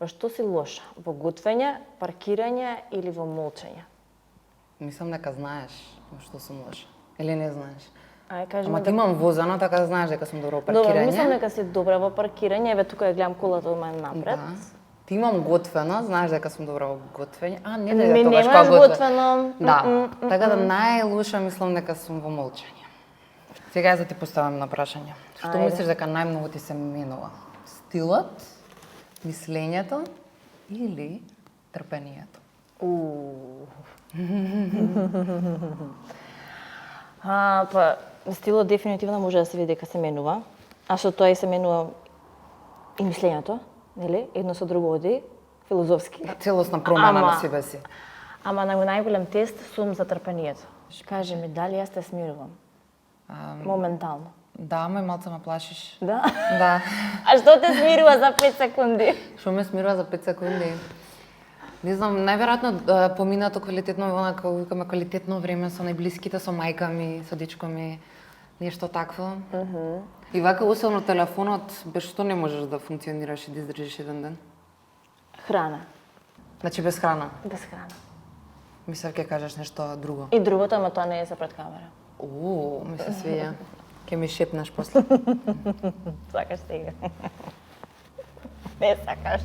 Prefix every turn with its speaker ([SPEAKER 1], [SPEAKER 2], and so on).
[SPEAKER 1] Во што си лоша? Во готвење, паркирање или во молчење?
[SPEAKER 2] Мислам дека знаеш во што сум лоша. Или не знаеш.
[SPEAKER 1] Ај кажи
[SPEAKER 2] Ама ти имам возано, така знаеш дека сум добра во
[SPEAKER 1] Добро,
[SPEAKER 2] паркирање.
[SPEAKER 1] мислам дека си добра во паркирање, еве тука ја гледам колата од мене напред.
[SPEAKER 2] Да. Ти имам готвено, знаеш дека сум добра во готвење. Не
[SPEAKER 1] Ми
[SPEAKER 2] тогаш
[SPEAKER 1] немаш
[SPEAKER 2] кога
[SPEAKER 1] готвено.
[SPEAKER 2] Да, така да најлоша мислам дека сум во молчење. Сега ја ти поставам на прашање. Што
[SPEAKER 1] Ајде.
[SPEAKER 2] мислиш дека најмногу ти се менува? Стилот, мислењето или трпението?
[SPEAKER 1] Па стилот дефинитивно може да се види дека се менува, а со тоа и се менува и мислењето, нели? Едно со друго оди, филозофски.
[SPEAKER 2] Целосна промена
[SPEAKER 1] Ама-
[SPEAKER 2] на себе си.
[SPEAKER 1] Ама на најголем тест сум за трпението. Кажи ми, дали јас те смирувам? Моментално.
[SPEAKER 2] Да, ме малце ме плашиш.
[SPEAKER 1] Да?
[SPEAKER 2] Да.
[SPEAKER 1] А што те смирува за 5 секунди?
[SPEAKER 2] Што ме смирува за 5 секунди? Не знам, најверојатно поминато квалитетно, онака викаме квалитетно време со најблиските, со мајка ми, со дечко ми, нешто такво. И вака особено телефонот, без што не можеш да функционираш и да издржиш еден ден?
[SPEAKER 1] Храна.
[SPEAKER 2] Значи без храна.
[SPEAKER 1] Без храна.
[SPEAKER 2] Мислев ќе кажеш нешто друго.
[SPEAKER 1] И другото, ама тоа не е за пред камера.
[SPEAKER 2] Ми се свија. Ќе ми шепнеш после.
[SPEAKER 1] Сакаш сега. Не сакаш.